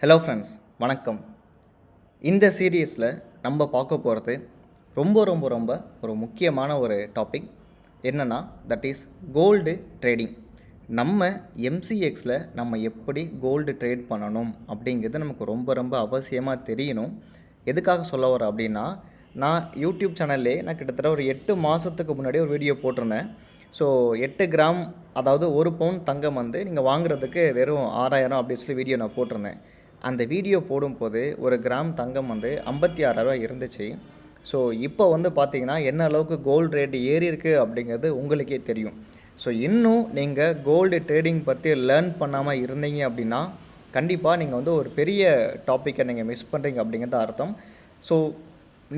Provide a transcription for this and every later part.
Hello friends, வணக்கம். இந்த சீரீஸில் நம்ம பார்க்க போகிறது ரொம்ப ஒரு முக்கியமான ஒரு டாபிக். என்னென்னா தட் இஸ் கோல்டு ட்ரேடிங். நம்ம எம்சிஎக்ஸில் நம்ம எப்படி கோல்டு ட்ரேட் பண்ணணும் அப்படிங்கிறது நமக்கு ரொம்ப அவசியமாக தெரியணும். எதுக்காக சொல்ல வரேன் அப்படின்னா, நான் யூடியூப் சேனல்லே நான் கிட்டத்தட்ட ஒரு 8 மாதத்துக்கு முன்னாடி ஒரு வீடியோ போட்டிருந்தேன். ஸோ 8 கிராம், அதாவது 1 பவுன் தங்கம் வந்து நீங்கள் வாங்குறதுக்கு வெறும் 6000 அப்படின்னு சொல்லி வீடியோ நான் போட்டிருந்தேன். அந்த வீடியோ போடும்போது ஒரு கிராம் தங்கம் வந்து 56,000 இருந்துச்சு. ஸோ இப்போ வந்து பார்த்திங்கன்னா என்ன அளவுக்கு கோல்டு ரேட்டு ஏறி இருக்குது அப்படிங்கிறது உங்களுக்கே தெரியும். ஸோ இன்னும் நீங்கள் கோல்டு ட்ரேடிங் பற்றி லேர்ன் பண்ணாமல் இருந்தீங்க அப்படின்னா கண்டிப்பாக நீங்கள் வந்து ஒரு பெரிய டாப்பிக்கை நீங்கள் மிஸ் பண்ணுறீங்க அப்படிங்கிறது அர்த்தம். ஸோ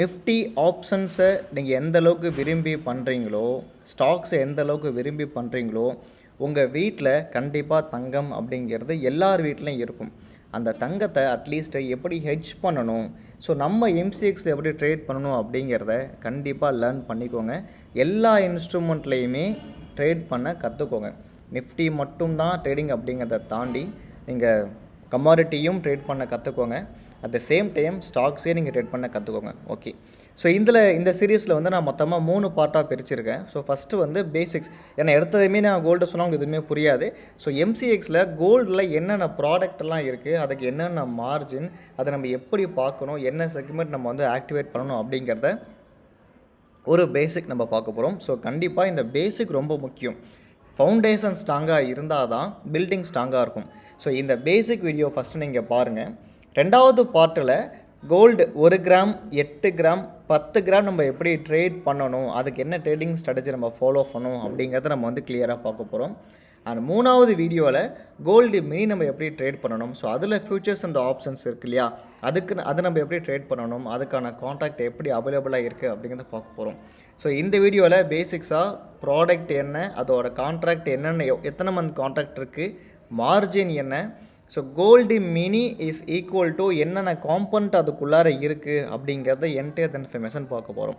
நிஃப்டி ஆப்ஷன்ஸை நீங்கள் எந்த அளவுக்கு விரும்பி பண்ணுறீங்களோ, ஸ்டாக்ஸை எந்த அளவுக்கு விரும்பி பண்ணுறீங்களோ, உங்கள் வீட்டில் கண்டிப்பாக தங்கம் அப்படிங்கிறது எல்லார் வீட்லேயும் இருக்கும். அந்த தங்கத்தை அட்லீஸ்ட்டு எப்படி ஹெட்ஜ் பண்ணணும், ஸோ நம்ம எம்சிஎக்ஸில் எப்படி ட்ரேட் பண்ணணும் அப்படிங்கிறத கண்டிப்பாக லேர்ன் பண்ணிக்கோங்க. எல்லா இன்ஸ்ட்ருமெண்ட்லேயுமே ட்ரேட் பண்ண கற்றுக்கோங்க. நிஃப்டி மட்டும்தான் ட்ரேடிங் அப்படிங்கிறத தாண்டி நீங்கள் கமாடிட்டியும் ட்ரேட் பண்ண கற்றுக்கோங்க. அட் த சேம் டைம் ஸ்டாக்ஸே நீங்கள் ட்ரேட் பண்ண கற்றுக்கோங்க. ஓகே, ஸோ இந்த சீரீஸில் வந்து நான் மொத்தமாக 3 பார்ட்டாக பிரிச்சிருக்கேன். ஸோ ஃபஸ்ட்டு வந்து பேசிக்ஸ். ஏன்னா எடுத்ததுமே நான் கோல்டு சொன்னால் உங்களுக்கு எதுவுமே புரியாது. ஸோ எம்சிஎக்ஸில் கோல்டில் என்னென்ன ப்ராடக்ட்லாம் இருக்குது, அதுக்கு என்னென்ன மார்ஜின், அதை நம்ம எப்படி பார்க்கணும், என்ன செக்மெண்ட் நம்ம வந்து ஆக்டிவேட் பண்ணணும் அப்படிங்கிறத ஒரு பேசிக் நம்ம பார்க்க போகிறோம். ஸோ கண்டிப்பாக இந்த பேசிக் ரொம்ப முக்கியம். ஃபவுண்டேஷன் ஸ்ட்ராங்காக இருந்தால் தான் பில்டிங் ஸ்ட்ராங்காக இருக்கும். ஸோ இந்த பேசிக் வீடியோ ஃபஸ்ட்டு நீங்கள் பாருங்கள். 2வது பார்ட்டில் கோல்டு 1 கிராம், 8 கிராம், 10 கிராம் நம்ம எப்படி ட்ரேட் பண்ணணும், அதுக்கு என்ன ட்ரேடிங் ஸ்ட்ராட்டஜி நம்ம ஃபாலோ பண்ணணும் அப்படிங்கிறத நம்ம வந்து கிளியராக பார்க்க போகிறோம். அண்ட் 3வது வீடியோவில் கோல்டு மினி நம்ம எப்படி ட்ரேட் பண்ணணும், ஸோ அதில் ஃபியூச்சர்ஸ் அண்ட் ஆப்ஷன்ஸ் இருக்கு இல்லையா, அதை நம்ம எப்படி ட்ரேட் பண்ணணும், அதுக்கான கான்ட்ராக்ட் எப்படி அவைலபிளாக இருக்குது அப்படிங்கிறத பார்க்க போகிறோம். ஸோ இந்த வீடியோவில் பேசிக்ஸாக ப்ராடக்ட் என்ன, அதோட கான்ட்ராக்ட் என்னென்ன, எத்தனை மந்த் கான்ட்ராக்ட் இருக்குது, மார்ஜின் என்ன, so gold mini is equal to என்னென்ன காம்பனண்ட் அதுக்குள்ளார இருக்குது அப்படிங்கிறத என்டையர் இன்ஃபர்மேஷன் பார்க்க போகிறோம்.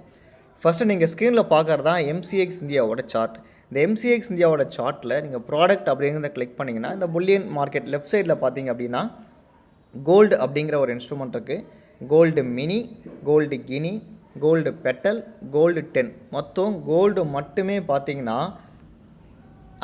ஃபஸ்ட்டு நீங்கள் ஸ்க்ரீனில் பார்க்குறது தான் எம்சிஎக்ஸ் இந்தியாவோட சார்ட். இந்த எம்சிஎக்ஸ் இந்தியாவோட சார்ட்டில் நீங்கள் ப்ராடக்ட் அப்படிங்கிறத கிளிக் பண்ணிங்கன்னா இந்த புல்லியன் மார்க்கெட் லெஃப்ட் சைடில் பார்த்தீங்க அப்படின்னா கோல்டு அப்படிங்கிற ஒரு இன்ஸ்ட்ருமெண்ட் இருக்குது. Gold mini, gold guinea, gold petal, gold 10, மொத்தம் கோல்டு மட்டுமே பார்த்தீங்கன்னா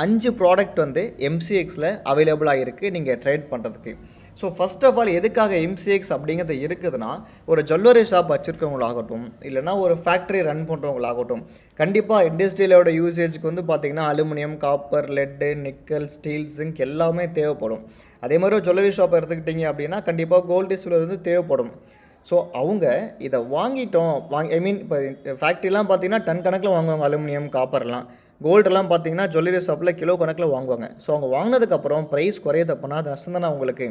5 ப்ராடக்ட் வந்து எம்சிஎக்ஸில் அவைலபிளாக இருக்குது நீங்கள் ட்ரேட் பண்ணுறதுக்கு. ஸோ ஃபஸ்ட் ஆஃப் ஆல் எதுக்காக எம்சிஎக்ஸ் அப்படிங்கிறது இருக்குதுன்னா, ஒரு ஜுவல்லரி ஷாப் வச்சுருக்கவங்களாகட்டும், இல்லைனா ஒரு ஃபேக்ட்ரி ரன் பண்ணுறவங்களாகட்டும், கண்டிப்பாக இண்டஸ்ட்ரியலோட யூசேஜுக்கு வந்து பார்த்திங்கன்னா aluminium, copper, laddu, nickel, steel, zinc எல்லாமே தேவைப்படும். அதே மாதிரி ஒரு ஜுவல்லரி ஷாப் எடுத்துக்கிட்டிங்க அப்படின்னா கண்டிப்பாக கோல்டு சில்வர் வந்து தேவைப்படும். ஸோ அவங்க இதை வாங்கிட்டோம், இப்போ ஃபேக்ட்ரிலாம் பார்த்திங்கன்னா டன் கணக்கில் வாங்குவாங்க அலுமினியம், காப்பர்லாம். கோல்டெல்லாம் பார்த்தீங்கன்னா ஜுவல்லரி ஷாப்பில் கிலோ கணக்கில் வாங்குவாங்க. ஸோ அவங்க வாங்கினதுக்கப்புறம் ப்ரைஸ் குறையுது அப்படின்னா அது நஷ்டம் தானே அவங்களுக்கு.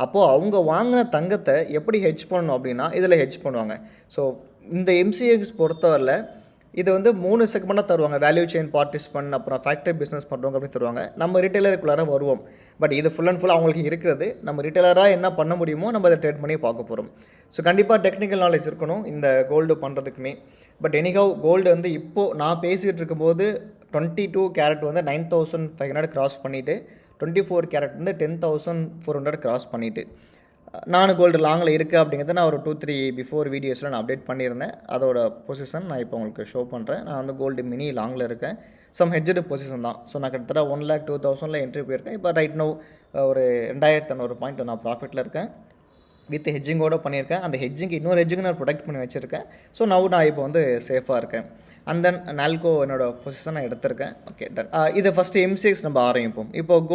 அப்போது அவங்க வாங்கின தங்கத்தை எப்படி ஹெட்ஜ் பண்ணணும் அப்படின்னா இதில் ஹெட்ஜ் பண்ணுவாங்க. ஸோ இந்த எம்சிஎக்ஸ் பொறுத்தவரையில் இது வந்து 3 செக்மெண்ட்டாக தருவாங்க. வேல்யூ செயின் பார்ட்டிசிபென்ட், அப்புறம் ஃபேக்ட்ரி பிஸ்னஸ் பண்ணுறவங்க அப்படின்னு தருவாங்க. நம்ம ரீட்டைலருக்குள்ளார வருவோம். பட் இது ஃபுல் அண்ட் ஃபுல் அவங்களுக்கு இருக்கிறது. நம்ம ரீட்டைலராக என்ன பண்ண முடியுமோ நம்ம அதை ட்ரேட் பண்ணி பார்க்க போகிறோம். ஸோ கண்டிப்பாக டெக்னிக்கல் நாலேஜ் இருக்கணும் இந்த கோல்டு பண்ணுறதுக்குமே. பட் எனிஹவ் கோல்டு வந்து இப்போது நான் பேசிகிட்டு இருக்கும்போது 22 கேரட் வந்து 9,500 கிராஸ் பண்ணிவிட்டு, 24 கேரட் வந்து 10,400 கிராஸ் பண்ணிவிட்டு, நான் கோல்டு லாங்கில் இருக்குது அப்படிங்கிறத நான் ஒரு 2-3 பிஃபோர் வீடியோஸில் நான் அப்டேட் பண்ணியிருந்தேன். அதோட பொசிஷன் நான் இப்போ உங்களுக்கு ஷோ பண்ணுறேன். நான் வந்து கோல்டு மினி லாங்கில் இருக்கேன். சம் ஹெட்ஜடு பொசிஷன் தான். ஸோ நான் கிட்டத்தட்ட 1,02,000 என்ட்ரி போயிருக்கேன். இப்போ ரைட் நோ ஒரு 2,500 பாயிண்ட் நான் ப்ராஃபிட்டில் இருக்கேன். வித் ஹெட்ஜிங்கோடு பண்ணியிருக்கேன். அந்த ஹெட்ஜிங் இன்னொரு ஹெட்ஜிங் நான் ப்ரொடெக்ட் பண்ணி வச்சுருக்கேன். ஸோ நான் இப்போ வந்து சேஃபாக இருக்கேன். அண்ட் தென் நால்கோ என்னோடய பொசிஷன் நான் எடுத்திருக்கேன். Okay, done. இதை ஃபஸ்ட்டு எம்சிஎக்ஸ் நம்ம ஆரம்பிப்போம். இப்போது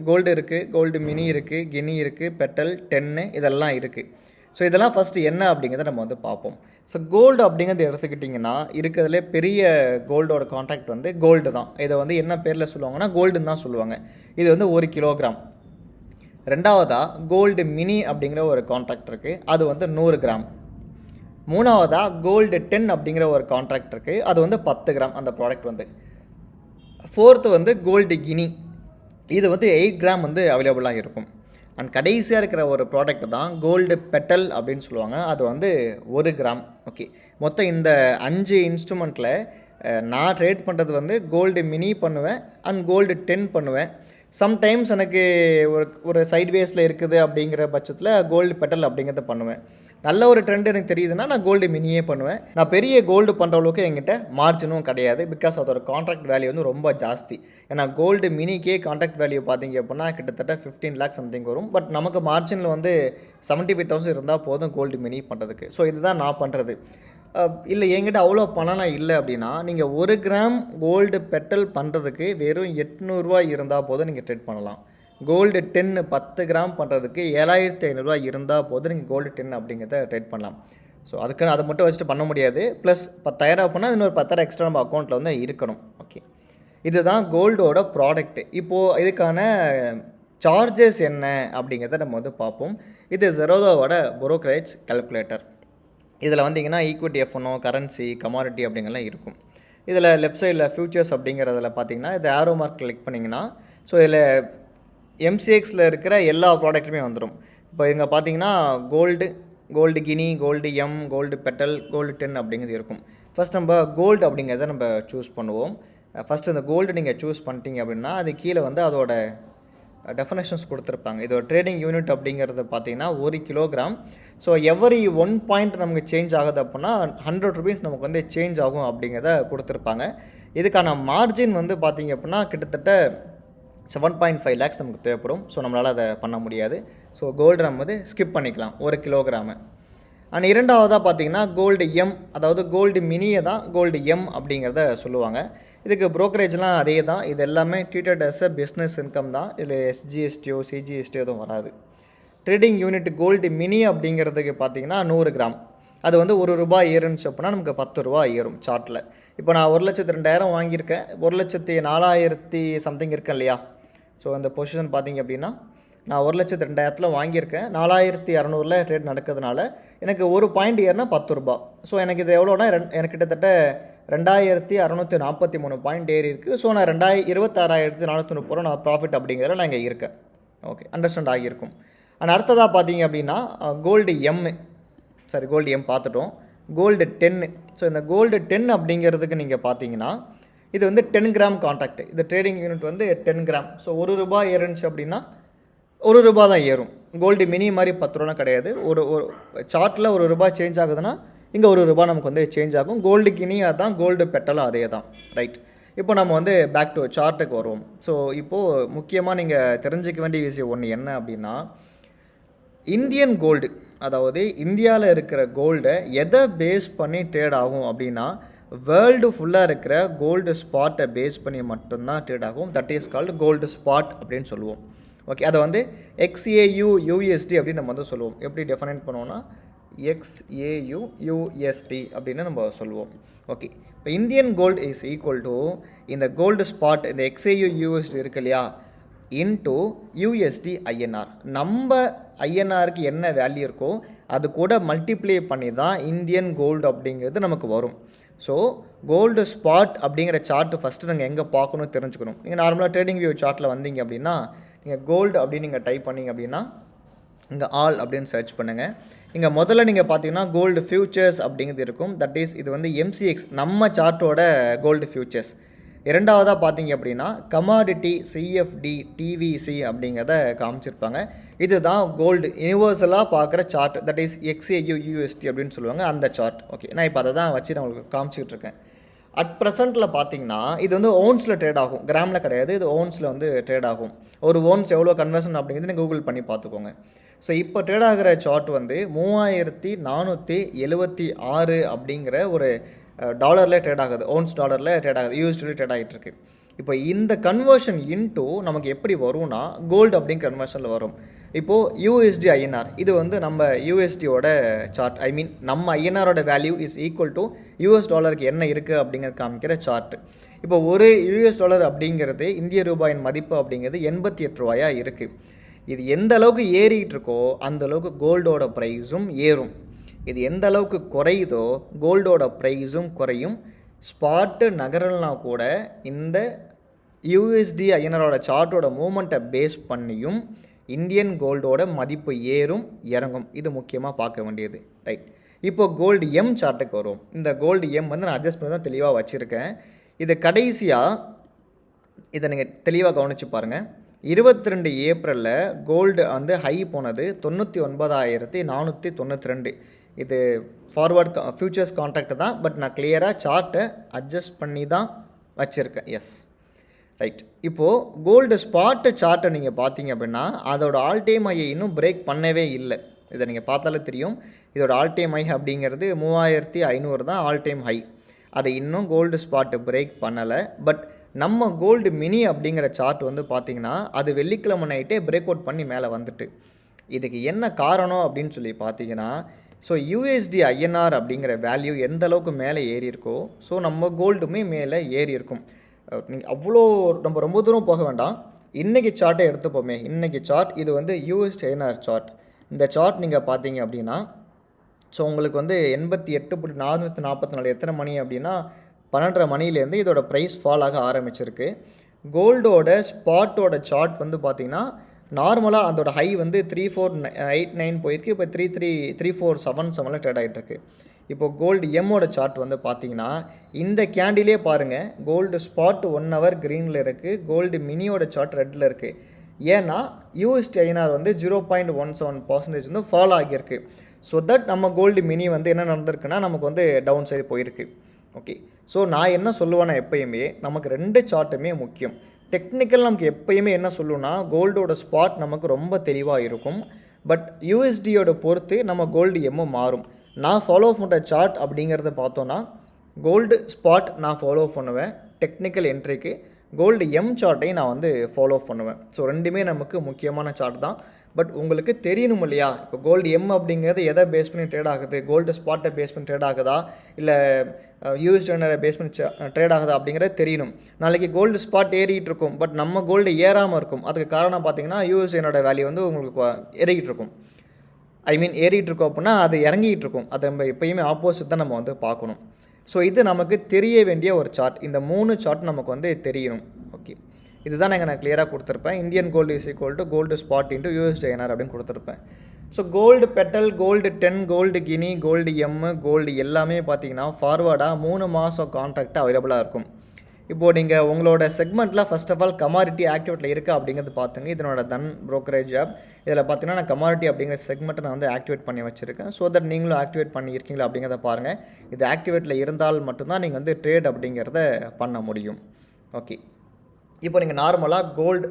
கோல்டு இருக்குது, கோல்டு மினி இருக்குது, கினி இருக்குது, பெட்டல், 10 இதெல்லாம் இருக்குது. ஸோ இதெல்லாம் ஃபஸ்ட்டு என்ன அப்படிங்கிறத நம்ம வந்து பார்ப்போம். ஸோ கோல்டு அப்படிங்கிறது எடுத்துக்கிட்டிங்கன்னா இருக்கிறதுலே பெரிய கோல்டோட கான்ட்ராக்ட் வந்து கோல்டு தான். இதை வந்து என்ன பேரில் சொல்லுவாங்கன்னா கோல்டுன்னு தான் சொல்லுவாங்க. இது வந்து 1 கிலோகிராம். 2வதாக கோல்டு மினி அப்படிங்கிற ஒரு கான்ட்ராக்ட் இருக்குது. அது வந்து 100 கிராம். 3வதாக கோல்டு 10 அப்படிங்கிற ஒரு கான்ட்ராக்ட் இருக்குது. அது வந்து 10 கிராம் அந்த ப்ராடக்ட் வந்து. 4th வந்து கோல்டு கினி. இது வந்து 8 கிராம் வந்து அவைலபிளாக இருக்கும். அண்ட் கடைசியாக இருக்கிற ஒரு ப்ராடக்ட் தான் கோல்டு பெட்டல் அப்படின்னு சொல்லுவாங்க. அது வந்து 1 கிராம். ஓகே, மொத்தம் இந்த 5 இன்ஸ்ட்ருமெண்ட்டில் நான் ட்ரேட் பண்ணுறது வந்து கோல்டு மினி பண்ணுவேன் அண்ட் கோல்டு 10 பண்ணுவேன். சம்டைம்ஸ் எனக்கு ஒரு ஒரு சைட்வேஸில் இருக்குது அப்படிங்கிற பட்சத்தில் கோல்டு பெட்டல் அப்படிங்கிறத பண்ணுவேன். நல்ல ஒரு ட்ரெண்ட் எனக்கு தெரியுதுன்னா நான் கோல்டு மினியே பண்ணுவேன். நான் பெரிய கோல்டு பண்ணுற அளவுக்கு என்கிட்ட மார்ஜினும் கிடையாது. பிகாஸ் அதோட கான்ட்ராக்ட் வேல்யூ வந்து ரொம்ப ஜாஸ்தி. ஏன்னா கோல்டு மினிக்கே கான்ட்ராக்ட் வேல்யூ பார்த்தீங்க அப்படின்னா கிட்டத்தட்ட 15 லேக் சம்திங் வரும். பட் நமக்கு மார்ஜினில் வந்து 75,000 இருந்தால் போதும் கோல்டு மினி பண்ணுறதுக்கு. ஸோ இதுதான் நான் பண்ணுறது. இல்லை என்கிட்ட அவ்வளோ பணம்லாம் இல்லை அப்படின்னா, நீங்கள் 1 கிராம் கோல்டு பெட்டல் பண்ணுறதுக்கு வெறும் 800 இருந்தால் போதும் நீங்கள் ட்ரேட் பண்ணலாம். கோல்டு 10 கிராம் பண்ணுறதுக்கு 7,500 இருந்தால் போதும் நீங்கள் கோல்டு 10 அப்படிங்கிறத ட்ரேட் பண்ணலாம். ஸோ அதுக்கு அதை மட்டும் வச்சுட்டு பண்ண முடியாது. ப்ளஸ் 10,000 பண்ணால் இன்னொரு 10,000 எக்ஸ்ட்ரா நம்ம அக்கௌண்ட்டில் வந்து இருக்கணும். ஓகே, இதுதான் கோல்டோட ப்ராடக்ட்டு. இப்போது இதுக்கான சார்ஜஸ் என்ன அப்படிங்கிறத நம்ம வந்து பார்ப்போம். இது ஜெரோதாவோட புரோக்கரேஜ் கால்குலேட்டர். இதில் வந்தீங்கன்னா ஈக்விட்டி எஃப்என்ஓ, கரன்சி, கமாடிட்டி அப்படிங்கெல்லாம் இருக்கும். இதில் லெஃப்ட் சைடில் ஃபியூச்சர்ஸ் அப்படிங்கிறதுல பார்த்தீங்கன்னா இது ஆரோ மார்க் கிளிக் பண்ணிங்கன்னா ஸோ இதில் எம்சிஎக்ஸில் இருக்கிற எல்லா ப்ராடக்ட்டுமே வந்துடும். இப்போ இங்கே பார்த்தீங்கன்னா gold guinea, gold M, gold petal, gold 10 அப்படிங்கிறது இருக்கும். ஃபஸ்ட் நம்ம கோல்டு அப்படிங்கிறத நம்ம சூஸ் பண்ணுவோம். ஃபஸ்ட்டு இந்த கோல்டு நீங்கள் சூஸ் பண்ணிட்டீங்க அப்படின்னா அது கீழே வந்து அதோட டெஃபினேஷன்ஸ் கொடுத்துருப்பாங்க. இதோட ட்ரேடிங் யூனிட் அப்படிங்கிறது பார்த்தீங்கன்னா 1 கிலோகிராம். ஸோ எவரி 1 பாயிண்ட் நமக்கு சேஞ்ச் ஆகுது அப்படின்னா 100 ருபீஸ் நமக்கு வந்து சேஞ்ச் ஆகும் அப்படிங்கிறத கொடுத்துருப்பாங்க. இதுக்கான மார்ஜின் வந்து பார்த்தீங்க அப்படின்னா கிட்டத்தட்ட 7.5 லேக்ஸ் நமக்கு தேவைப்படும். ஸோ நம்மளால் அதை பண்ண முடியாது. ஸோ கோல்டு நம்ம வந்து ஸ்கிப் பண்ணிக்கலாம் 1 கிலோகிராமு. அண்ட் இரண்டாவதாக பார்த்தீங்கன்னா கோல்டு எம், அதாவது கோல்டு மினியை தான் கோல்டு எம் அப்படிங்கிறத சொல்லுவாங்க. இதுக்கு ப்ரோக்கரேஜ்லாம் அதே தான். இது எல்லாமே treated as a business income தான். இதில் எஸ்ஜிஎஸ்டியோ சிஜிஎஸ்டியோ எதுவும் வராது. ட்ரேடிங் யூனிட் கோல்டு மினி அப்படிங்கிறதுக்கு பார்த்தீங்கன்னா 100 கிராம். அது வந்து ₹1 ஏறுனுச்சு அப்படின்னா நமக்கு ₹10 ஏறும் சார்ட்டில். இப்போ நான் 1,02,000 வாங்கியிருக்கேன். 1,04,000 சம்திங் இருக்கேன் இல்லையா? ஸோ அந்த பொசிஷன் பார்த்தீங்க அப்படின்னா நான் 1,02,000 வாங்கியிருக்கேன். 4,200 ட்ரேட் நடக்கிறதுனால எனக்கு ஒரு பாயிண்ட் ஏறினா ₹10. ஸோ எனக்கு இது எவ்வளோனா எனக்கு கிட்டத்தட்ட 2,643 பாயிண்ட் ஏறி இருக்குது. ஸோ நான் 26,430 நான் ப்ராஃபிட் அப்படிங்கிறத நான் இங்கே இருக்கேன். ஓகே, அண்டர்ஸ்டாண்ட் ஆகியிருக்கும். அண்ட் அடுத்ததாக பார்த்தீங்க அப்படின்னா கோல்டு எம் பார்த்துட்டோம். கோல்டு 10. ஸோ இந்த கோல்டு 10 அப்படிங்கிறதுக்கு நீங்கள் பார்த்தீங்கன்னா இது வந்து 10 கிராம் கான்ட்ராக்ட். இந்த ட்ரேடிங் யூனிட் வந்து 10 கிராம். ஸோ ₹1 ஏறுனுச்சு அப்படின்னா ₹1 தான் ஏறும். கோல்டு மினி மாதிரி ₹10 கிடையாது. ஒரு சார்ட்டில் ₹1 சேஞ்ச் ஆகுதுன்னா இங்கே ₹1 நமக்கு வந்து சேஞ்ச் ஆகும். கோல்டு கினி அதான், கோல்டு பெட்டலும் அதே தான். ரைட், இப்போ நம்ம வந்து பேக் டு சார்ட்டுக்கு வருவோம். ஸோ இப்போது முக்கியமாக நீங்கள் தெரிஞ்சிக்க வேண்டிய விஷயம் ஒன்று என்ன அப்படின்னா, இந்தியன் கோல்டு, அதாவது இந்தியாவில் இருக்கிற கோல்டை எதை பேஸ் பண்ணி ட்ரேட் ஆகும் அப்படின்னா வேர்ல்டு ஃபுல்லாக இருக்கிற கோல்டு ஸ்பாட்டை பேஸ் பண்ணி மட்டும்தான் ட்ரேட் ஆகும். That is called gold spot அப்படின்னு சொல்லுவோம். ஓகே, அதை வந்து XAUUSD அப்படின்னு நம்ம வந்து சொல்லுவோம். எப்படி டெஃபைன் பண்ணுவோம்னா XAUUSD அப்படின்னு நம்ம சொல்லுவோம். ஓகே, இப்போ Indian gold is equal to இந்த கோல்டு ஸ்பாட், இந்த XAUUSD இருக்கு இல்லையா, இன்டூ USD INR. நம்ம ஐஎன்ஆருக்கு என்ன வேல்யூ இருக்கோ அது கூட மல்டிப்ளை பண்ணி தான் இந்தியன் கோல்டு அப்படிங்கிறது நமக்கு வரும். ஸோ கோல்டு ஸ்பாட் அப்படிங்கிற சார்ட்டு ஃபஸ்ட்டு நீங்கள் எங்கே பார்க்கணும் தெரிஞ்சுக்கணும். நீங்கள் நார்மலாக ட்ரேடிங் வியூ சார்ட்டில் வந்தீங்க அப்படின்னா நீங்கள் கோல்டு அப்படின்னு நீங்கள் டைப் பண்ணிங்க அப்படின்னா இங்கே ஆல் அப்படின்னு சர்ச் பண்ணுங்கள். இங்கே முதல்ல நீங்கள் பார்த்தீங்கன்னா கோல்டு ஃபியூச்சர்ஸ் அப்படிங்கிறது இருக்கும். தட் இஸ் இது வந்து MCX நம்ம சார்ட்டோட கோல்டு ஃபியூச்சர்ஸ். இரண்டாவதாக பார்த்தீங்க அப்படின்னா கமாடிட்டி CFD TVC அப்படிங்கிறத காமிச்சிருப்பாங்க. இதுதான் கோல்டு யூனிவர்சலாக பார்க்குற சார்ட். தட் இஸ் XAUUSD அப்படின்னு சொல்லுவாங்க அந்த சார்ட். ஓகே, நான் இப்போ அதை தான் வச்சு நான் உங்களுக்கு காமிச்சிக்கிட்டு இருக்கேன். அட் ப்ரெசென்ட்டில் பார்த்தீங்கன்னா இது வந்து ஓன்ஸில் ட்ரேட் ஆகும், கிராமில் கிடையாது. இது ஓன்ஸில் வந்து ட்ரேட் ஆகும். ஒரு ஓன்ஸ் எவ்வளோ கன்வர்ஷன் அப்படிங்கிறது நீங்கள் கூகுள் பண்ணி பார்த்துக்கோங்க. ஸோ இப்போ ட்ரேட் ஆகிற சார்ட் வந்து 3476 அப்படிங்கிற ஒரு டாலரில் ட்ரேட் ஆகுது. ஓன்ஸ் டாலரில் ட்ரேட் ஆகுது, USD ட்ரேட் ஆகிட்டு இருக்கு. இப்போ இந்த கன்வர்ஷன் இன்டூ நமக்கு எப்படி வரும்னா கோல்டு அப்படிங்கிற கன்வர்ஷனில் வரும். இப்போது USD INR இது வந்து நம்ம USDயோட சார்ட். ஐ மீன் நம்ம INRோட value is equal to US டாலருக்கு என்ன இருக்குது அப்படிங்கிறது காமிக்கிற சார்ட். இப்போ ஒரு US டாலர் அப்படிங்கிறது இந்திய ரூபாயின் மதிப்பு அப்படிங்கிறது 88 ரூபாயா இருக்குது. இது எந்த அளவுக்கு ஏறிக்கிட்டு இருக்கோ அந்த அளவுக்கு கோல்டோட ப்ரைஸும் ஏறும். இது எந்த அளவுக்கு குறையுதோ கோல்டோட ப்ரைஸும் குறையும். ஸ்பாட்டு நகரல்னா கூட இந்த USD INRோட சார்ட்டோட மூமெண்ட்டை பேஸ் பண்ணியும் இந்தியன் கோல்டோட மதிப்பு ஏறும் இறங்கும். இது முக்கியமாக பார்க்க வேண்டியது. ரைட், இப்போ கோல்டு எம் சார்ட்டுக்கு வரும். இந்த கோல்டு எம் வந்து நான் அட்ஜஸ்ட் பண்ணி தான் தெளிவாக வச்சுருக்கேன். இது கடைசியாக இதை நீங்கள் தெளிவாக கவனித்து பாருங்கள். 22 ஏப்ரலில் கோல்டு வந்து ஹை போனது 99,492. இது ஃபார்வர்ட் ஃபியூச்சர்ஸ் கான்ட்ராக்ட் தான், பட் நான் கிளியராக சார்ட்டை அட்ஜஸ்ட் பண்ணி தான் வச்சுருக்கேன். Yes, right. இப்போது கோல்டு ஸ்பாட்டு சார்ட்டை நீங்கள் பார்த்தீங்க அப்படின்னா அதோட ஆல் டைம் ஹையை இன்னும் பிரேக் பண்ணவே இல்லை. இதை நீங்கள் பார்த்தாலே தெரியும். இதோட ஆல் டைம் ஹை அப்படிங்கிறது 3500 தான் ஆல் டைம் ஹை. அதை இன்னும் கோல்டு ஸ்பாட்டு பிரேக் பண்ணலை. பட் நம்ம கோல்டு மினி அப்படிங்கிற சார்ட் வந்து பார்த்திங்கன்னா அது வெள்ளிக்கிழமை நைட்டே பிரேக் அவுட் பண்ணி மேலே வந்துட்டு. இதுக்கு என்ன காரணம் அப்படின்னு சொல்லி பார்த்தீங்கன்னா, ஸோ யூஎஸ்டி ஐஎன்ஆர் அப்படிங்கிற வேல்யூ எந்த அளவுக்கு மேலே ஏறி இருக்கோ ஸோ நம்ம கோல்டுமே மேலே ஏறி இருக்கும். நீங்கள் அவ்வளோ நம்ம ரொம்ப தூரம் போக வேண்டாம். இன்றைக்கி சார்ட்டை எடுத்துப்போமே. இன்றைக்கி சார்ட் இது வந்து யூஎஸ்டி ஐஎன்ஆர் சார்ட். இந்த சார்ட் நீங்கள் பார்த்தீங்க அப்படின்னா ஸோ உங்களுக்கு வந்து 88.444 எத்தனை மணி அப்படின்னா 12:30 மணிலேருந்து இதோட ப்ரைஸ் ஃபால் ஆக ஆரம்பிச்சிருக்கு. கோல்டோட ஸ்பாட்டோட சார்ட் வந்து பார்த்திங்கன்னா நார்மலாக அதோட ஹை வந்து 3489 போயிருக்கு. இப்போ 3477 ட்ரேட் ஆகிட்டுருக்கு. இப்போ கோல்டு எம்மோட சார்ட் வந்து பார்த்தீங்கன்னா இந்த கேண்டிலே பாருங்கள், கோல்டு ஸ்பாட் 1 ஹவர் க்ரீனில் இருக்குது, கோல்டு மினியோட சார்ட் ரெட்டில் இருக்குது. ஏன்னா யூஎஸ்டி ஐஎன்ஆர் வந்து 0.17% வந்து ஃபால் ஆகியிருக்கு. ஸோ தட் நம்ம கோல்டு மினி வந்து என்ன நடந்திருக்குன்னா நமக்கு வந்து டவுன் சைடு போயிருக்கு. ஓகே, ஸோ நான் என்ன சொல்லுவேன்னா எப்பயுமே நமக்கு 2 சார்ட்டுமே முக்கியம். டெக்னிக்கல் நமக்கு எப்பயுமே என்ன சொல்லுன்னா கோல்டோட ஸ்பாட் நமக்கு ரொம்ப தெளிவாக இருக்கும். பட் யூஎஸ்டியோட பொறுத்து நம்ம கோல்டு எம்மோ மாறும். நான் ஃபாலோ பண்ணுற சார்ட் அப்படிங்கிறத பார்த்தோன்னா கோல்டு ஸ்பாட் நான் ஃபாலோ பண்ணுவேன். டெக்னிக்கல் என்ட்ரிக்கு கோல்டு எம் சார்ட்டையும் நான் வந்து ஃபாலோ பண்ணுவேன். ஸோ ரெண்டுமே நமக்கு முக்கியமான சார்ட் தான். பட் உங்களுக்கு தெரியணும் இல்லையா, இப்போ கோல்டு எம் அப்படிங்கிறது எதை பேஸ் பண்ணி ட்ரேட் ஆகுது, கோல்டு ஸ்பாட்டை பேஸ் பண்ணி ட்ரேட் ஆகுதா இல்லை யூஎஸ்டி பேஸ் பண்ணி ட்ரேட் ஆகுதா அப்படிங்கிறது தெரியணும். நாளைக்கு கோல்டு ஸ்பாட் ஏறிக்கிட்டு இருக்கும், பட் நம்ம கோல்டு ஏறாமல் இருக்கும். அதுக்கு காரணம் பார்த்தீங்கன்னா யூஎஸ்டியோட வேல்யூ வந்து உங்களுக்கு ஏறிக்கிட்டு இருக்கும். ஏறிட்டு இருக்கோம் அப்படின்னா அது இறங்கிட்டு இருக்கும். அதை நம்ம எப்பயுமே ஆப்போசிட் தான் நம்ம வந்து பார்க்கணும். ஸோ இது நமக்கு தெரிய வேண்டிய ஒரு சார்ட். இந்த 3 சார்ட் நமக்கு வந்து தெரியணும். ஓகே, இதுதான் நான் கிளியராக கொடுத்துருப்பேன். Indian gold is equal to gold spot into USD INR அப்படின்னு கொடுத்துருப்பேன். So gold petal, gold 10, gold guinea, gold M, gold எல்லாமே பார்த்தீங்கன்னா ஃபார்வர்டாக 3 மாதம் கான்ட்ராக்ட் அவைலபிளாக இருக்கும். இப்போது நீங்கள் உங்களோட செக்மெண்ட்டில் ஃபர்ஸ்ட் ஆஃப் ஆல் கமாடிட்டி ஆக்டிவேட்டில் இருக்குது அப்படிங்கிறது பார்த்துங்க. இதனோட தன் ப்ரோக்கரேஜ் ஆப் இதில் பார்த்தீங்கன்னா நான் கமாடிட்டி அப்படிங்கிற செக்மெண்ட்டை நான் வந்து ஆக்டிவேட் பண்ணி வச்சுருக்கேன். ஸோ தட் நீங்களும் ஆக்டிவேட் பண்ணியிருக்கீங்களா அப்படிங்கிறத பாருங்கள். இது ஆக்டிவேட்டில் இருந்தால் மட்டும்தான் நீங்கள் வந்து ட்ரேட் அப்படிங்கிறத பண்ண முடியும். ஓகே, இப்போ நீங்கள் நார்மலாக கோல்டு,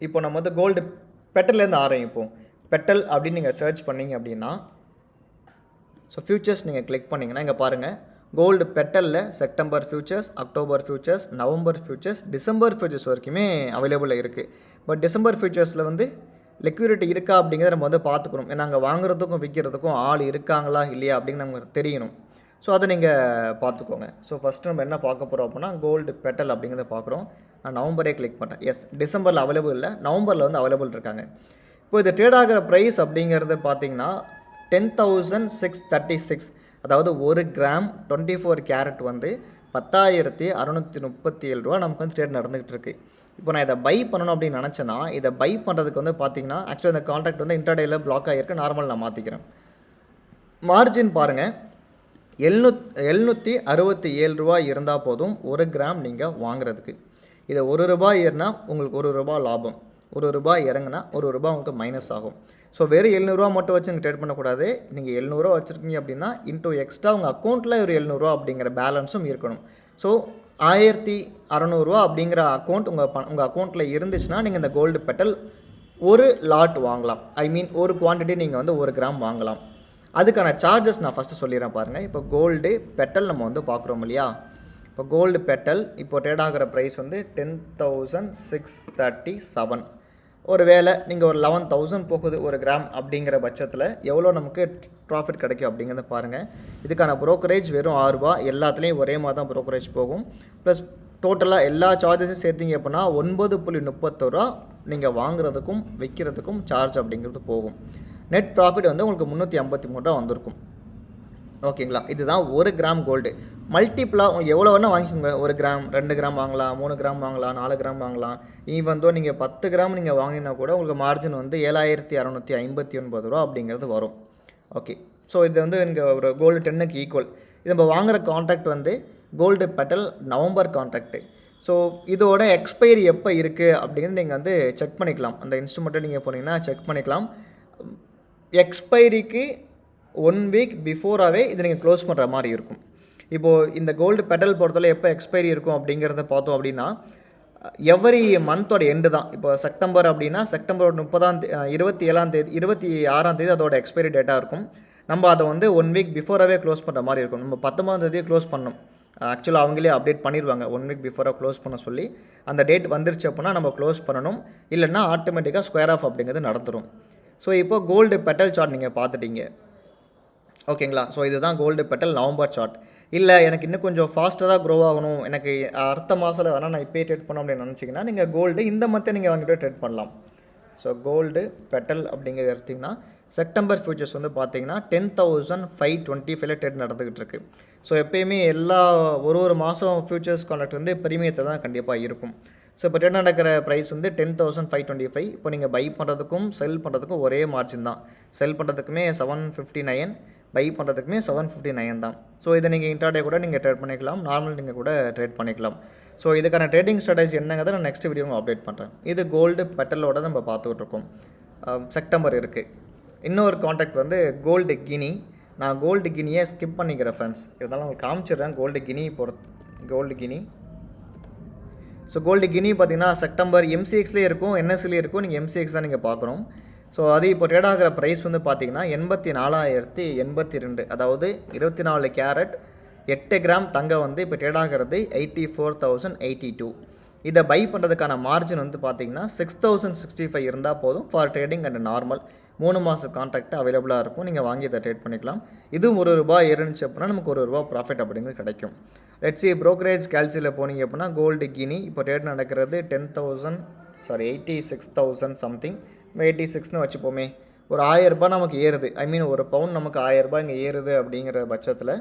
இப்போ நம்ம வந்து கோல்டு பெட்டல்லேருந்து ஆரம்பிப்போம். பெட்டல் அப்படின்னு நீங்கள் சர்ச் பண்ணிங்க அப்படின்னா ஸோ ஃபியூச்சர்ஸ் நீங்கள் கிளிக் பண்ணிங்கன்னா இங்கே பாருங்கள், கோல்டு பெட்டலில் September futures, October futures, November futures, December futures வரைக்குமே அவைலபிளாக இருக்குது. பட் டிசம்பர் ஃபியூச்சர்ஸில் வந்து லிக்விடிட்டி இருக்கா அப்படிங்கிறத நம்ம வந்து பார்த்துக்கணும். ஏன்னா அங்கே வாங்குறதுக்கும் விற்கிறதுக்கும் ஆள் இருக்காங்களா இல்லையா அப்படின்னு நமக்கு தெரியணும். ஸோ அதை நீங்கள் பார்த்துக்கோங்க. ஸோ ஃபஸ்ட்டு நம்ம என்ன பார்க்க போகிறோம் அப்படின்னா கோல்டு பெட்டல் அப்படிங்கிறத பார்க்குறோம். நான் நவம்பரே கிளிக் பண்ணுறேன். எஸ், டிசம்பரில் அவைலபிள் இல்லை, நவம்பரில் வந்து அவைலபிள் இருக்காங்க. இப்போ இது ட்ரேட் ஆகிற ப்ரைஸ் அப்படிங்கிறது பார்த்தீங்கன்னா 10,636, அதாவது 1 கிராம் 24 கேரட் வந்து 10,637 ரூபா நமக்கு வந்து ட்ரேட் நடந்துகிட்டு இருக்குது. இப்போ நான் இதை பை பண்ணணும் அப்படின்னு நினச்சேன்னா இதை பை பண்ணுறதுக்கு வந்து பார்த்தீங்கன்னா ஆக்சுவலாக இந்த கான்ட்ராக்ட் வந்து இன்டர்டேயில் பிளாக் ஆகிருக்கு. நார்மல் நான் மாற்றிக்கிறேன். மார்ஜின் பாருங்கள், 767 ரூபா இருந்தால் போதும் 1 கிராம் நீங்கள் வாங்குறதுக்கு. இதை 1 ரூபாய் ஏறினா உங்களுக்கு 1 ரூபா லாபம், 1 ரூபாய் இறங்குனா 1 ரூபாய் உங்களுக்கு மைனஸ் ஆகும். ஸோ வெறும் 700 மட்டும் வச்சு நீங்கள் ட்ரேட் பண்ணக்கூடாது. நீங்கள் 700 வச்சுருக்கீங்க அப்படின்னா இன்டூ எக்ஸ்ட்ரா உங்கள் அக்கௌண்ட்டில் ஒரு 700 அப்படிங்கிற பேலன்ஸும் இருக்கணும். ஸோ 1600 அப்படிங்கிற அக்கௌண்ட் உங்கள் அக்கௌண்ட்டில் இருந்துச்சுன்னா நீங்கள் இந்த கோல்டு பெட்டல் ஒரு லாட் வாங்கலாம். ஒரு குவான்டிட்டி நீங்கள் வந்து 1 கிராம் வாங்கலாம். அதுக்கான சார்ஜஸ் நான் ஃபஸ்ட்டு சொல்லிடுறேன் பாருங்கள். இப்போ கோல்டு பெட்டல் நம்ம வந்து பார்க்குறோம் இல்லையா, இப்போ கோல்டு பெட்டல் இப்போ ட்ரேட் ஆகிற ப்ரைஸ் வந்து 10,637. ஒரு வேளை நீங்கள் ஒரு 11,000 போகுது 1 கிராம் அப்படிங்கிற பட்சத்தில் எவ்வளோ நமக்கு ப்ராஃபிட் கிடைக்கும் அப்படிங்கிறத பாருங்கள். இதுக்கான ப்ரோக்கரேஜ் வெறும் 6 ரூபா. எல்லாத்துலேயும் ஒரே மாதிரி தான் ப்ரோக்கரேஜ் போகும். ப்ளஸ் டோட்டலாக எல்லா சார்ஜஸும் சேர்த்திங்க அப்படின்னா 9.31 ரூபா நீங்கள் வாங்குறதுக்கும் விற்கிறதுக்கும் சார்ஜ் அப்படிங்கிறது போகும். நெட் ப்ராஃபிட் வந்து உங்களுக்கு 353 ரூபா வந்திருக்கும். ஓகேங்களா, இதுதான் 1 கிராம் கோல்டு. மல்டிப்ளாக எவ்வளோ வேணால் வாங்கிக்கோங்க. 1 கிராம், 2 கிராம் வாங்கலாம், 3 கிராம் வாங்கலாம், 4 கிராம் வாங்கலாம். ஈவன் தோ நீங்கள் 10 கிராம் நீங்கள் வாங்கினா கூட உங்களுக்கு மார்ஜின் வந்து 7,659 ரூபா அப்படிங்கிறது வரும். ஓகே, ஸோ இது வந்து இங்கே ஒரு கோல்டு 10க்கு ஈக்குவல். இது நம்ம வாங்குகிற கான்ட்ராக்ட் வந்து gold petal November contract. So இதோட எக்ஸ்பைரி எப்போ இருக்குது அப்படிங்கிறது நீங்கள் வந்து செக் பண்ணிக்கலாம். அந்த இன்ஸ்ட்ருமெண்ட்டை நீங்கள் போனீங்கன்னா செக் பண்ணிக்கலாம். எக்ஸ்பைரிக்கு 1 வீக் பிஃபோராகவே இதை நீங்கள் க்ளோஸ் பண்ணுற மாதிரி இருக்கும். இப்போது இந்த கோல்டு பெடல் பொறுத்தவரை எப்போ எக்ஸ்பைரி இருக்கும் அப்படிங்கிறத பார்த்தோம் அப்படின்னா, எவரி மந்தோட எண்டு தான். இப்போ செப்டம்பர் அப்படின்னா செப்டம்பர் 27ஆம் தேதி 26ஆம் தேதி அதோட எக்ஸ்பைரி டேட்டாக இருக்கும். நம்ம அதை வந்து 1 வீக் பிஃபோராகவே க்ளோஸ் பண்ணுற மாதிரி இருக்கும். நம்ம 19ஆம் தேதியே க்ளோஸ் பண்ணணும். ஆக்சுவலாக அவங்களே அப்டேட் பண்ணிடுவாங்க 1 வீக் பிஃபோராக க்ளோஸ் பண்ண சொல்லி. அந்த டேட் வந்துருச்சு அப்படின்னா நம்ம க்ளோஸ் பண்ணணும். இல்லைன்னா ஆட்டோமேட்டிக்காக ஸ்கொயர் ஆஃப் அப்படிங்கிறது நடந்துடும். ஸோ இப்போ கோல்டு பெட்டல் சார்ட் நீங்கள் பார்த்துட்டீங்க, ஓகேங்களா? ஸோ இதுதான் கோல்டு பெட்டல் நவம்பர் சார்ட். இல்லை எனக்கு இன்னும் கொஞ்சம் ஃபாஸ்ட்டாக க்ரோ ஆகணும், எனக்கு அடுத்த மாதத்தில் வேணால் நான் இப்போயே ட்ரேட் பண்ணோம் அப்படின்னு நினச்சிங்கன்னா நீங்கள் கோல்டு இந்த மந்த்தை நீங்கள் வாங்கிட்டு ட்ரேட் பண்ணலாம். ஸோ கோல்டு பெட்டல் அப்படிங்கிறது எடுத்திங்கன்னா செப்டம்பர் ஃபியூச்சர்ஸ் வந்து பார்த்தீங்கன்னா 10,525 ட்ரேட் நடந்துக்கிட்டு இருக்குது. ஸோ எப்பயுமே ஒரு மாதம் ஃபியூச்சர்ஸ் கான்ட்ராக்ட் வந்து பிரீமியத்தை தான் கண்டிப்பாக இருக்கும். ஸோ இப்போ ட்ரேட் நடக்கிற ப்ரைஸ் வந்து 10,525. இப்போ நீங்கள் பை பண்ணுறதுக்கும் செல் பண்ணுறதுக்கும் ஒரே மார்ஜின் தான். செல் பண்ணுறதுக்குமே 759, பை பண்ணுறதுக்குமே 759 தான். ஸோ இதை நீங்கள் இன்ட்ராடே கூட நீங்கள் ட்ரேட் பண்ணிக்கலாம், நார்மல் நீங்கள் கூட ட்ரேட் பண்ணிக்கலாம். ஸோ இதுக்கான ட்ரேடிங் ஸ்ட்ராட்டஜி என்னங்கிறத நான் நெக்ஸ்ட் வீடியோ அப்டேட் பண்ணுறேன். இது கோல்டு பெட்டலோட நம்ம பார்த்துக்கிட்டு இருக்கோம். செப்டம்பர் இருக்குது. இன்னொரு கான்ட்ராக்ட் வந்து கோல்டு கினி. நான் கோல்டு கினியை ஸ்கிப் பண்ணிக்கிறேன் ஃப்ரெண்ட்ஸ், இருந்தாலும் உங்களுக்கு காமிச்சிடுறேன். Gold guinea. So gold guinea பார்த்தீங்கன்னா செப்டம்பர் எம்சிஎக்ஸ்லேயே இருக்கும், என்எஸ்சிலேயே இருக்கும். நீங்கள் எம்சிஎக்ஸ் தான் நீங்கள் பார்க்கணும். ஸோ அது இப்போ ட்ரேட் ஆகிற ப்ரைஸ் வந்து பார்த்தீங்கன்னா 84,082, அதாவது 24 கேரட் 8 கிராம் தங்கம் வந்து இப்போ ட்ரேட் ஆகிறது 84,082. இதை பை பண்ணுறதுக்கான மார்ஜின் வந்து பார்த்தீங்கன்னா 6,065 இருந்தால் போதும். ஃபார் ட்ரேடிங் அண்ட் நார்மல் 3 மாதம் கான்ட்ராக்ட் அவைலபிளாக இருக்கும். நீங்கள் வாங்கி இதை ட்ரேட் பண்ணிக்கலாம். இதுவும் ₹1 ஏறுனுச்சு அப்படின்னா நமக்கு ₹1 ப்ராஃபிட் அப்படிங்கிறது கிடைக்கும். லெட்ஸ் சி ப்ரோக்கரேஜ் கேல்சியில் போனீங்க அப்படின்னா கோல்டு கினி இப்போ ட்ரேட் நடக்கிறது 86,000 சம்திங், 86ன்னு வச்சுப்போமே. ஒரு ₹1000 நமக்கு ஏறுது. ஐ மீன் ஒரு பவுன் நமக்கு ₹1000 இங்கே ஏறுது அப்படிங்கிற பட்சத்தில்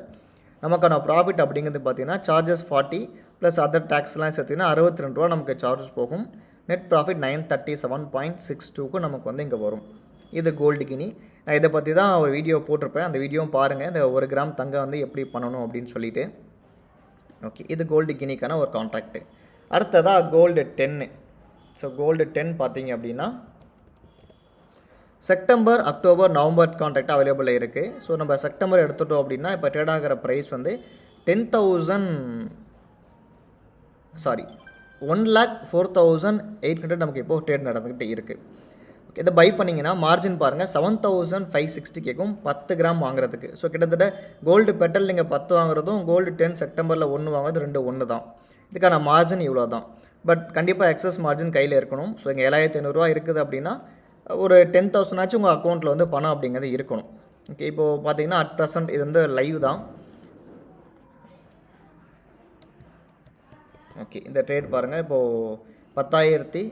நமக்கான ப்ராஃபிட் அப்படிங்கிறது பார்த்தீங்கன்னா சார்ஜஸ் 40 ப்ளஸ் அதர் டேக்ஸ்லாம் சேர்த்திங்கன்னா ₹62 நமக்கு சார்ஜஸ் போகும். நெட் ப்ராஃபிட் 937.62க்கு நமக்கு வந்து இங்கே வரும். இது கோல்டு கினி. நான் இதை பற்றி தான் ஒரு வீடியோ போட்டிருப்பேன், அந்த வீடியோவும் பாருங்கள். இந்த 1 கிராம் தங்கம் வந்து எப்படி பண்ணணும் அப்படின்னு சொல்லிட்டு. ஓகே, இது கோல்டு கினிக்கான ஒரு கான்ட்ராக்ட்டு. அடுத்ததாக கோல்டு 10. ஸோ கோல்டு 10 பார்த்தீங்க அப்படின்னா செப்டம்பர், அக்டோபர், நவம்பர் கான்ட்ராக்ட் அவைலபிளாக இருக்குது. ஸோ நம்ம செப்டம்பர் எடுத்துட்டோம் அப்படின்னா இப்போ ட்ரேட் ஆகிற ப்ரைஸ் வந்து 1,04,800 நமக்கு இப்போது ட்ரேட் நடந்துக்கிட்டு இருக்குது. இதை பை பண்ணிங்கன்னா மார்ஜின் பாருங்கள் 7,560 கேட்கும் 10 கிராம் வாங்குறதுக்கு. ஸோ கிட்டத்தட்ட கோல்டு பெட்டல் நீங்கள் 10 வாங்குறதும் கோல்டு 10 செப்டம்பரில் 1 வாங்குறது 2 ஒன்று தான். இதுக்கான மார்ஜின் இவ்வளோ தான். பட் கண்டிப்பாக எக்ஸஸ் மார்ஜின் கையில் இருக்கணும். ஸோ இங்கே 7,500 இருக்குது அப்படின்னா ஒரு 10,000 ஆச்சும் உங்கள் அக்கௌண்ட்டில் வந்து பணம் அப்படிங்கிறது இருக்கணும். ஓகே, இப்போது பார்த்தீங்கன்னா அட் ப்ரெசன்ட் இது வந்து லைவ் தான். ஓகே, இந்த ட்ரேட் பாருங்கள். இப்போது 1,04,000.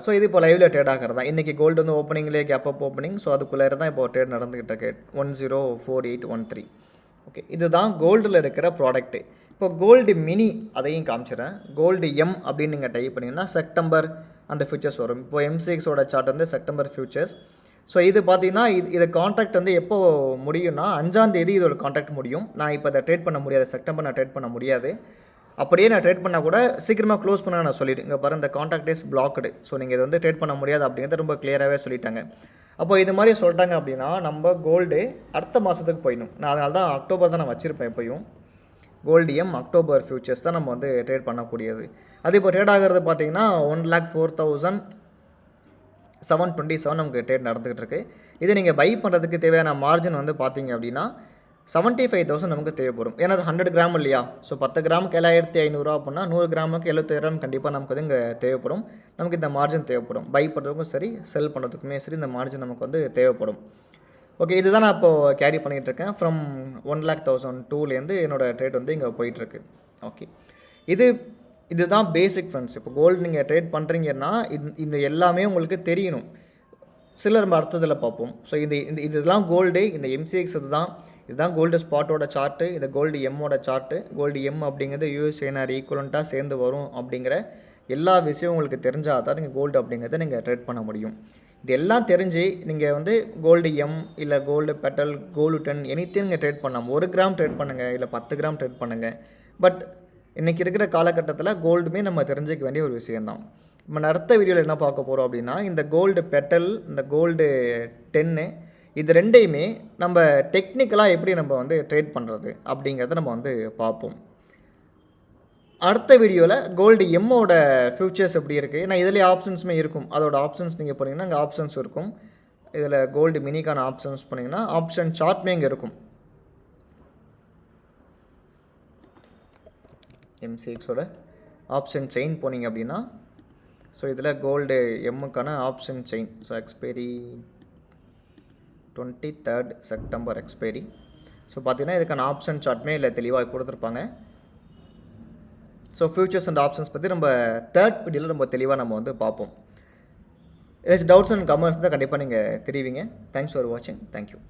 ஸோ இது இப்போ லைவில் ட்ரேட் ஆகிறது தான். இன்றைக்கி கோல்டு வந்து ஓப்பனிங்லேயே கேப் அப் ஓப்பனிங். ஸோ அதுக்குள்ளே தான் இப்போ ட்ரேட் நடந்துக்கிட்டு இருக்கு 104813. ஓகே, இதுதான் கோல்டில் இருக்கிற ப்ராடக்ட்டு. இப்போ கோல்டு மினி அதையும் காமிச்சிடறேன். கோல்டு எம் அப்படின்னு நீங்கள் டைப் பண்ணிங்கன்னா செப்டம்பர் அந்த ஃபியூச்சர்ஸ் வரும். இப்போ M6ஓட சார்ட் வந்து செப்டம்பர் ஃபியூச்சர்ஸ். ஸோ இது பார்த்தீங்கன்னா இது கான்ட்ராக்ட் வந்து எப்போ முடியும்னா 5ஆம் தேதி இதோட கான்ட்ராக்ட் முடியும். நான் இப்போ அதை ட்ரேட் பண்ண முடியாது, செப்டம்பர் நான் ட்ரேட் பண்ண முடியாது. அப்படியே நான் ட்ரேட் பண்ணால் கூட சீக்கிரமாக க்ளோஸ் பண்ண நான் சொல்லிவிட்டு இங்கே பாருங்கள், இந்த கான்ட்ராக்ட் இஸ் பிளாக்டு. ஸோ நீங்கள் இதை வந்து ட்ரேட் பண்ண முடியாது அப்படிங்கிறது ரொம்ப கிளியராகவே சொல்லிட்டாங்க. அப்போ இது மாதிரி சொல்லிட்டாங்க அப்படின்னா நம்ம கோல்டு அடுத்த மாதத்துக்கு போயிடணும். நான் அதனால தான் அக்டோபர் தான் நான் வச்சுருப்பேன். எப்போயும் கோல்டு எம் அக்டோபர் ஃபியூச்சர்ஸ் தான் நம்ம வந்து ட்ரேட் பண்ணக்கூடியது. அது இப்போ ட்ரேட் ஆகிறது பார்த்தீங்கன்னா 1,04,727 நமக்கு ட்ரேட் நடந்துகிட்டு இருக்குது. இதை நீங்கள் பை பண்ணுறதுக்கு தேவையான மார்ஜின் வந்து பார்த்தீங்க அப்படின்னா 75,000 நமக்கு தேவைப்படும். ஏன்னா அது 100 கிராம் இல்லையா? ஸோ 10 கிராமுக்கு 7,500 அப்படின்னா 100 கிராமுக்கு 77,000 கண்டிப்பாக நமக்கு வந்து இங்கே தேவைப்படும். நமக்கு இந்த மார்ஜின் தேவைப்படும். பை பண்ணுறதுக்கும் சரி, செல் பண்ணுறதுக்குமே சரி, இந்த மார்ஜின் நமக்கு வந்து தேவைப்படும். ஓகே, இதுதான் நான் இப்போது கேரி பண்ணிகிட்டு இருக்கேன். ஃப்ரம் 1,02,002லேருந்து என்னோடய ட்ரேட் வந்து இங்கே போயிட்டுருக்கு. ஓகே, இதுதான் பேசிக் ஃப்ரெண்ட்ஸ். இப்போ கோல்டு நீங்கள் ட்ரேட் பண்ணுறீங்கன்னா இந்த எல்லாமே உங்களுக்கு தெரியணும். சிலர் நம்ம அடுத்ததில் பார்ப்போம். ஸோ இதெல்லாம் கோல்டு, இந்த MCX இதுதான் கோல்டு ஸ்பாட்டோட சார்ட்டு, இது கோல்டு எம்மோட சார்ட்டு. கோல்டு எம் அப்படிங்கிறது USINR ஈக்குவலண்ட்டாக சேர்ந்து வரும் அப்படிங்கிற எல்லா விஷயம் உங்களுக்கு தெரிஞ்சால் தான் நீங்கள் கோல்டு அப்படிங்கிறத நீங்கள் ட்ரேட் பண்ண முடியும். இது எல்லாம் தெரிஞ்சு நீங்கள் வந்து கோல்டு எம் இல்லை கோல்டு பெட்டல், கோல்டு 10 எனித்திங் நீங்கள் ட்ரேட் பண்ணலாம். 1 கிராம் ட்ரேட் பண்ணுங்கள், இல்லை 10 கிராம் ட்ரேட் பண்ணுங்கள். பட் இன்றைக்கி இருக்கிற காலகட்டத்தில் கோல்டுமே நம்ம தெரிஞ்சிக்க வேண்டிய ஒரு விஷயந்தான். நம்ம அடுத்த வீடியோவில் என்ன பார்க்க போகிறோம் அப்படின்னா, இந்த கோல்டு பெட்டல், இந்த கோல்டு டென்னு, இது ரெண்டையுமே நம்ம டெக்னிக்கலாக எப்படி நம்ம வந்து ட்ரேட் பண்ணுறது அப்படிங்கிறத நம்ம வந்து பார்ப்போம். அடுத்த வீடியோவில் கோல்டு எம்மோட ஃபியூச்சர்ஸ் எப்படி இருக்குது, ஏன்னா இதிலே ஆப்ஷன்ஸுமே இருக்கும். அதோட ஆப்ஷன்ஸ் நீங்கள் போனீங்கன்னா அங்கே ஆப்ஷன்ஸ் இருக்கும். இதில் கோல்டு மினிக்கான ஆப்ஷன்ஸ் போனீங்கன்னா ஆப்ஷன் சார்ட்மே இங்கே இருக்கும். MCXோட ஆப்ஷன் செயின் போனீங்க அப்படின்னா, ஸோ இதில் கோல்டு எம்முக்கான option chain, so expiry 23rd September expiry. So பார்த்தீங்கன்னா இதுக்கான ஆப்ஷன் சார்ட்மே இல்லை தெளிவாக கொடுத்துருப்பாங்க. ஸோ ஃபியூச்சர்ஸ் அண்ட் ஆப்ஷன்ஸ் பற்றி நம்ம தேர்ட் வீடியோவில் ரொம்ப தெளிவாக நம்ம வந்து பார்ப்போம். ஏதாச்சும் டவுட்ஸ் அண்ட் கமெண்ட்ஸ் தான் கண்டிப்பாக நீங்கள் தெரிவிங்க. தேங்க்ஸ் ஃபார் வாட்சிங். தேங்க்யூ.